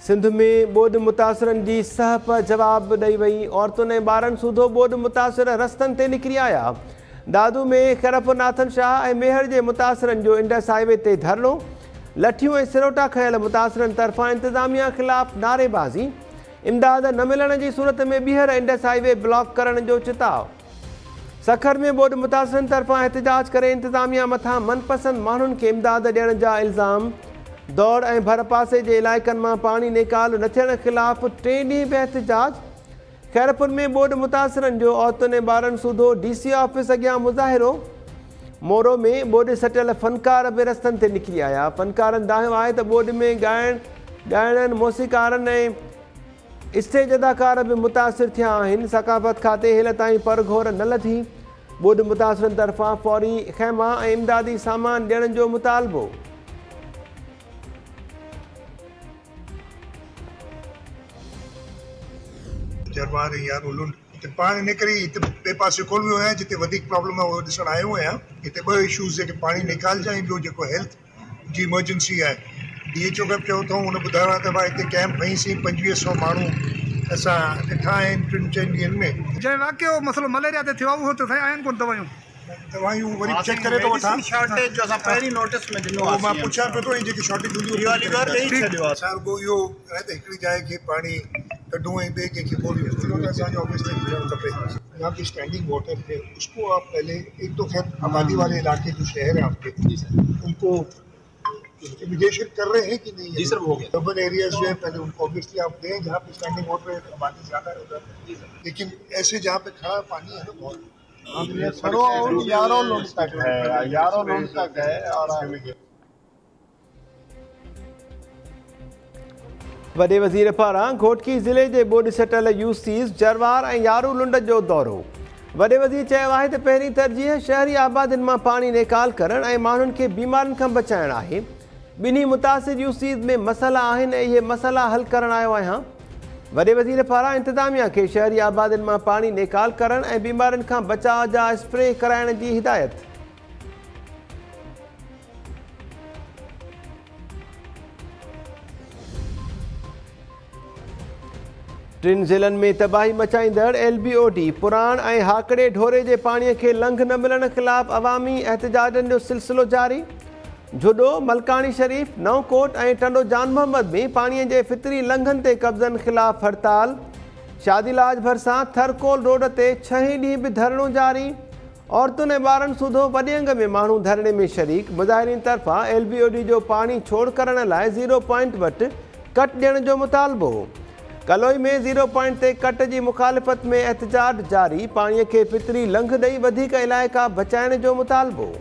सिंध में ॿोॾि मुतासिरनि जी सहप जवाब ॾेई वई। औरतुनि ऐं ॿारनि सूधो ॿोॾि मुतासिर रस्तनि ते निकिरी आया। दादू में खैरपुर नाथन शाह ऐं मेहर जे मुतासिरनि जो इंडस हाईवे ते धरणो। लठियूं ऐं सिरोटा खयल मुतासिरनि तरफ़ां इंतिज़ामिया ख़िलाफ़ नारेबाज़ी। इमदाद न मिलण जी सूरत में ॿीहर इंडस हाईवे ब्लॉक करण जो चिताव। सखर में ॿोॾि मुतासिरनि तरफ़ां एहतिजाज करे इंतिज़ामिया मथां मनपसंद माण्हुनि खे इमदाद ॾियण जा इल्ज़ाम। दौड़ ऐं भर पासे जे इलाइक़नि मां पाणी निकाल न थियण ख़िलाफ़ 3 ॾींहं बि एहतिजाज। खैरपुर में ॿोॾि मुतासिरनि जो औरतुनि ऐं ॿारनि सूधो DC ऑफिस अॻियां मुज़ाहिरो। मोरो में ॿोॾि सटियल फ़नकार बि रस्तनि ते निकिरी आया। फ़नकारनि दाहियो आहे त ॿोॾि में ॻाइणनि मौसीक़ारनि ऐं स्टेज अदाकार बि मुतासिर थिया आहिनि। सक़ाफ़त खाते हेल ताईं परघोर न लथी। ॿोॾि मुतासिरनि तरफ़ां फौरी ख़ैमा ऐं इमदादी सामान ॾियण जो मुतालबो। जरवार यारो लुंड ते पानी निकरी ते बे पासे कोल में है जिते वधिक प्रॉब्लम है वो दिसण आयो है। इते ॿ इश्यूज़ जेके पानी निकाल जाए ॿियो जेको हेल्थ जी इमरजेंसी है DHO खे चयो अथऊं हुन ॿुधायो आहे त भाई हिते कैंप खईंसीं 2500 माण्हू असां ॾिठा आहिनि 3-4 ॾींहंनि में। जंहिं वाक़ियो मसलो मलेरिया ते थियो आहे उहो त साईं आहिनि कोन दवायूं वरी चेक करे थो वठां। शॉर्टेज जो असां पहिरीं नोटिस में ॾिनो आहे मां पुछां पियो थो ऐं जेकी शॉर्टेज हूंदी असां रुॻो इहो आहे त हिकिड़ी जाइ खे पाणी कढूं ऐं ॿिए कंहिंखे ॻोल्हियूं असांजो ऑब्वियसली मिलणु खपे। यहाँ की स्टैंडिंग वाटर है उसको आप पहले एक तो खैर आबादी वाले इलाके जो शहर है आपके उनको इमिग्रेशन कर रहे हैं कि नहीं? जी सर हो गया। अर्बन एरियाज जो है पहले उनको ऑब्वियसली आप दें जहाँ पे स्टैंडिंग वाटर है आबादी ज़्यादा है उधर। लेकिन ऐसे जहाँ पे खड़ा पानी है ना बहुत यारों लोग तक है और वॾे वज़ीर पारां घोटकी ज़िले जे ॿोॾि सटियल यूसीज़ जरवार ऐं यारू लुंड जो दौरो। वॾे वज़ीर चयो आहे त पहिरीं तरजीह शहरी आबादियुनि मां पाणी निकाल करणु ऐं माण्हुनि खे बीमारियुनि खां बचाइणु आहे। ॿिन्ही मुतासिर यूसीज़ में मसइला आहिनि ऐं इहे मसइला हल करणु आयो आहियां। वॾे वज़ीर पारां इंतिज़ामिया खे शहरी आबादियुनि मां पाणी निकाल करणु ऐं बीमारियुनि खां बचाव जा स्प्रे कराइण जी हिदायत। टिनि ज़िलनि में तबाही मचाईंदड़ LBOD पुराण ऐं हाकड़े ढोरे जे पाणीअ खे लंघ न मिलण ख़िलाफ़ अवामी एहतिजाजनि जो सिलसिलो जारी। जुडो मलकानी शरीफ़ नवकोट ऐं टंडो जान मोहम्मद में पाणीअ जे फितरी लंघनि ते कब्ज़नि ख़िलाफ़ हड़ताल। शादीलाज भरिसां थरकोल रोड ते 6 ॾींहं बि धरणो जारी। औरतुनि ऐं ॿारनि सूधो वॾे अंग में माण्हू धरणे में शरीक। मुज़ाहिरीन तरफ़ां LBOD जो पाणी छोड़ करण लाइ 0 पॉइंट वटि कट ॾियण जो मुतालबो। कलोई में 0 पॉइंट ते कट जी मुखालिफ़त में एहतिजाज जारी। पाणीअ खे फितरी लंघ ॾेई वधीक इलाइक़ा बचाइण जो मुतालबो।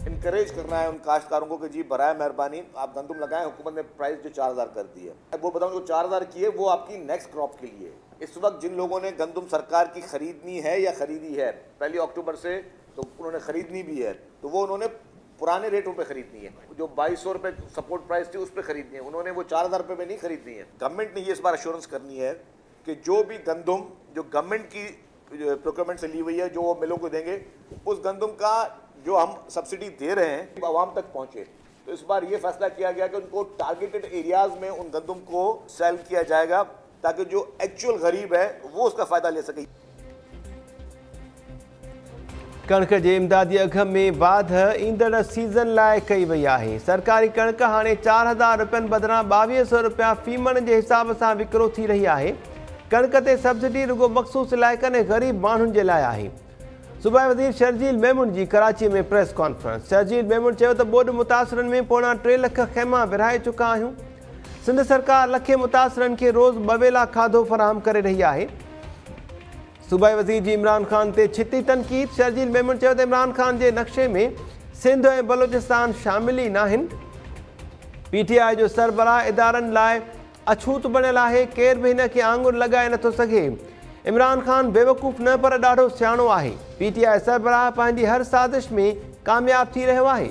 इनकरेज करना है उन काश्तकारों को कि जी बराए मेहरबानी आप गंदम लगाएं। हुकूमत ने प्राइस जो 4000 कर दी है, वो बताऊँ जो 4000 की है वो आपकी नेक्स्ट क्रॉप के लिए। इस वक्त जिन लोगों ने गंदम सरकार की खरीदनी है या खरीदी है 1 अक्टूबर से, तो उन्होंने खरीदनी भी है, तो वो उन्होंने पुराने रेटों पे खरीदनी है। जो 2200 रुपये सपोर्ट प्राइस थी उस पर खरीदनी है, उन्होंने वो 4000 रुपये में नहीं खरीदनी है। गवर्नमेंट ने ये इस बार अश्योरेंस करनी है कि जो भी गंदम जो गवर्नमेंट की प्रोक्योरमेंट से ली हुई है जो वो मिलों को देंगे, उस गंदम का जो हम सब्सिडी दे रहे हैं आवाम तक पहुँचे। तो इस बार ये फैसला किया गया कि उनको टारगेटेड एरियाज में उन गंदम को सेल किया जाएगा ताकि जो एक्चुअल गरीब है वो उसका फ़ायदा ले सके। कणक जे इमदादी अघ में वाध ईंदड़ सीज़न लाइ कई वई आहे। सरकारी कणक हाणे 4000 रुपयनि बदिरां 2200 रुपया फ़ी मण जे हिसाब सां विकिरो थी रही आहे। कणक ते सब्सिडी रुगो मख़सूस इलाइक़नि ऐं ग़रीब माण्हुनि जे लाइ आहे। सूबाई वज़ीर शर्जील मेमून जी कराची में प्रेस कॉन्फ्रेंस। शर्जील मेमून चयो त ॿोॾि मुतासिरनि में पोणा 3 लख ख़ैमा विरहाए चुका आहियूं। सिंध सरकार लखे मुतासिरनि खे रोज़ 2 वेला खाधो फराहम करे रही आहे। सूबाई वज़ीर जी इमरान ख़ान ते छिती तनक़ीद। शर्जील मेमून चयो त इमरान ख़ान जे नक्शे में सिंध ऐं बलोचिस्तान शामिल ई नाहिनि। PTI जो सरबराह इदारनि लाइ अछूत बणियल आहे। केर बि हिन खे आंगुर लॻाए नथो सघे। इमरान ख़ान बेवकूफ़ न पर ॾाढो सियाणो आहे। PTI सरबराह पंहिंजी हर साज़िश में कामयाब थी रहियो आहे।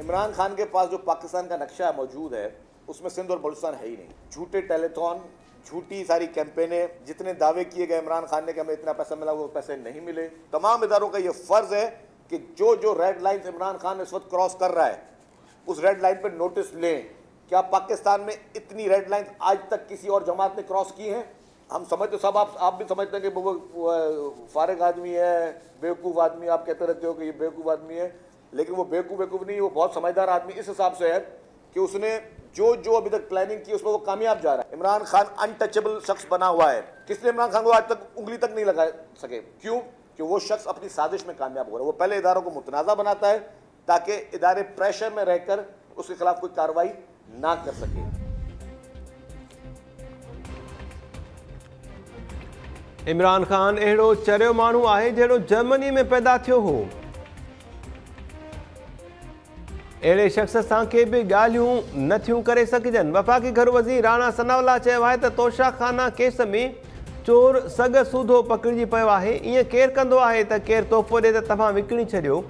इमरान खान के पास जो पाकिस्तान का नक्शा मौजूद है उसमें सिंध और बलूचिस्तान है ही नहीं। झूठे टेलीथॉन, झूठी सारी कैंपेनें, जितने दावे किए गए इमरान खान ने कि हमें इतना पैसा मिला, वो पैसे नहीं मिले। तमाम इदारों का ये फर्ज है कि जो जो रेड लाइन इमरान खान इस वक्त क्रॉस कर रहा है उस रेड लाइन पर नोटिस लें। क्या पाकिस्तान में इतनी रेड लाइन आज तक किसी और जमात ने क्रॉस की हैं? हम समझते सब, आप भी समझते हैं कि वो फारिग आदमी है, बेवकूफ़ आदमी, आप कहते रहते हो कि ये बेवकूफ़ आदमी है, लेकिन वो बेवकूफ़ नहीं, वो बहुत समझदार आदमी इस हिसाब से है कि उसने जो जो अभी तक प्लानिंग की उसमें वो कामयाब जा रहा है। इमरान खान अनटचेबल शख्स बना हुआ है। किसने इमरान खान को आज तक उंगली तक नहीं लगा सके? क्यों? कि वो शख्स अपनी साजिश में कामयाब हो रहा है। वो पहले इदारों को मुतनाज़ा बनाता है ताकि इदारे प्रेशर में रहकर उसके खिलाफ कोई कार्रवाई ना कर सके। इमरान खान अहिड़ो चरियो माण्हू आहे जहिड़ो जर्मनी में पैदा थियो हो। अहिड़े शख़्स सां के बि ॻाल्हियूं नथियूं करे सघजनि। वफ़ाक़ी घर वज़ीर राणा सनावला चयो आहे त तोशाखाना केस में चोर सग सूधो पकड़िजी पियो आहे। ईअं केरु कंदो आहे त केरु तोहफ़ो ॾिए त तव्हां विकिणी छॾियो।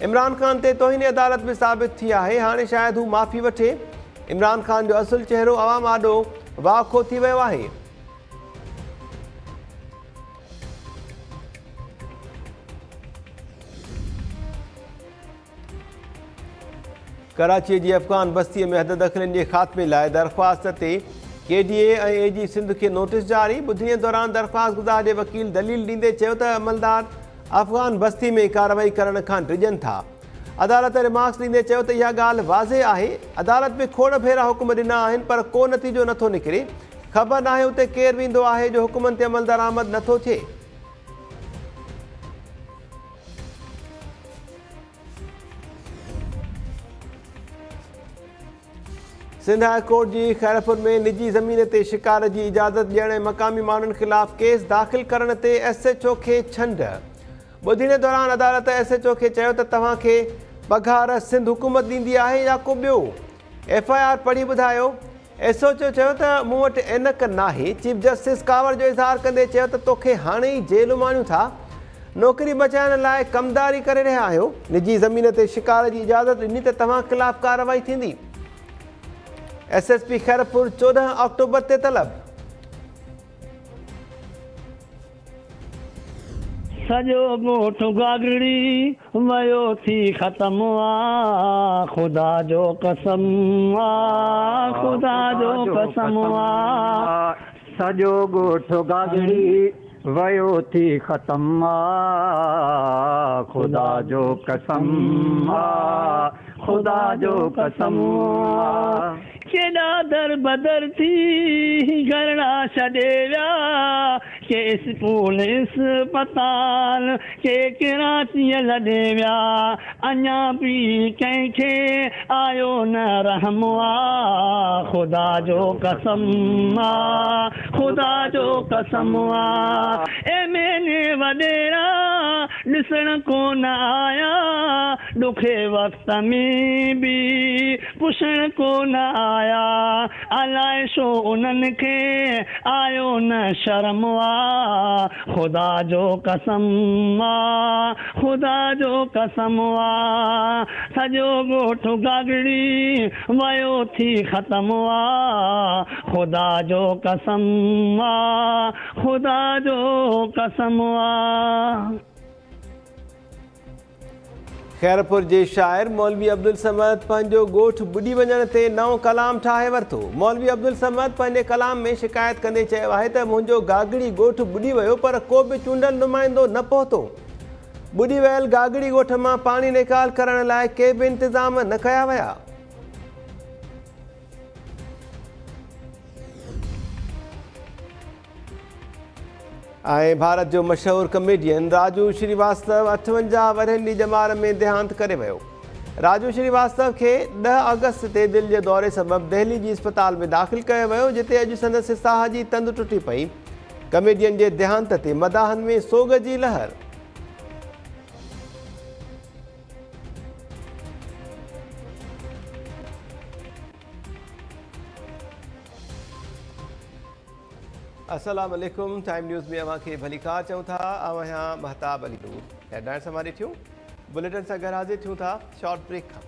इमरान खान ते तौहीन अदालत में साबित थी आहे। हाणे शायदि हू माफ़ी वठे। इमरान खान जो असुलु चहिरो अवाम आॾो वाखो थी वियो आहे। कराची जी अफ़गान बस्तीअ में हद दख़लनि जे ख़ात्मे लाइ दरख़्वास्त ते KDA ऐं AG सिंध खे नोटिस जारी। ॿुधणीअ दौरान दरख़्वास्त गुज़ार जे वकील दलील ॾींदे चयो त अमलदार अफ़गान बस्ती में कार्रवाई करण खां डिॼनि था। अदालत रिमार्क्स ॾींदे चयो त इहा ॻाल्हि वाज़े आहे। अदालत में खोड़ भेरा हुकुम ॾिना आहिनि पर को नतीजो नथो निकिरे। ख़बर नाहे उते केरु वेंदो आहे जो हुकुमनि ते अमल दरामद नथो थिए। सिंध हाई कोर्ट जी खैरपुर में निजी ज़मीन ते शिकार जी इजाज़त ॾियण मक़ामी माण्हुनि ख़िलाफ़ केस दाख़िल करण ते SHO खे छंड। ॿुधणीअ दौरान अदालत SHO खे चयो त तव्हांखे पघार सिंध हुकूमत ॾींदी आहे या को ॿियो। FIR पढ़ी ॿुधायो। SHO चयो त मूं वटि ऐनक नाहे। चीफ जस्टिस कावर जो इज़हार कंदे चयो त तोखे हाणे ई जेल माणियूं था। नौकरी बचाइण लाइ कमदारी करे रहिया आहियो। निजी ज़मीन ते शिकार जी इजाज़त ॾिनी त तव्हां ख़िलाफ़ कार्रवाई थींदी। SSP खैरपुर 14 अक्टूबर ते तलब। सजो ॻोठ गागड़ी वयो थी ख़तम आ खुदा जो कसम आ खुदा जो कसम आ सजो ॻोठ गागड़ी वयो थी ख़तम आ खुदा जो कसम आ खुदा जो कसम आ केॾा दर बदर थी घरड़ा छॾे विया के स्कूल अस्पताल के कराचीअ लॾे विया अञा बि कंहिंखे आयो न रहम आ खुदा जो कसम आ खुदा जो कसम आ मैंने वॾेरा ॾिसण कोन आया ॾुखे वक़्त में बि पुछण कोन आया अलाए छो उन्हनि खे आयो न शर्म आ खुदा जो कसम आ खुदा जो कसम आ सॼो ॻोठ गागड़ी वयो थी ख़तम आ खुदा जो कसम आ खुदा जो कसम आ। खैरपुर जे शाइर मौलवी अब्दुल समद पंहिंजो ॻोठ ॿुॾी वञण ते नओं कलाम ठाहे वरितो। मौलवी अब्दुल समद पंहिंजे कलाम में शिकायत कंदे चयो आहे त मुंहिंजो गागड़ी ॻोठ ॿुॾी वियो पर को बि चूंडल नुमाइंदो न पहुतो। ॿुॾी वियल गागड़ी ॻोठ मां पाणी निकाल करण लाइ के बि इंतज़ाम न कया विया। भारत जो मशहूर कॉमेडियन राजू श्रीवास्तव 58 वरहनि जी ॼमार में देहांत करे वियो। राजू श्रीवास्तव खे 10 अगस्त ते दिलि जे दौरे सबबि दिल्ली जी अस्पताल में दाख़िल कयो वियो जिते अॼु संदसि साह जी तंद टुटी पई। कॉमेडियन जे देहांत ते मदाहनि में सोग जी लहर। अस्सलाम वालेकुम। टाइम न्यूज़ में अवां खे भली कार चऊं था। आहियां महताब अली नूर। हेडलाइंस हमारी थियूं बुलेटिन सां गॾु हाज़िर थियूं था शॉर्ट ब्रेक खां।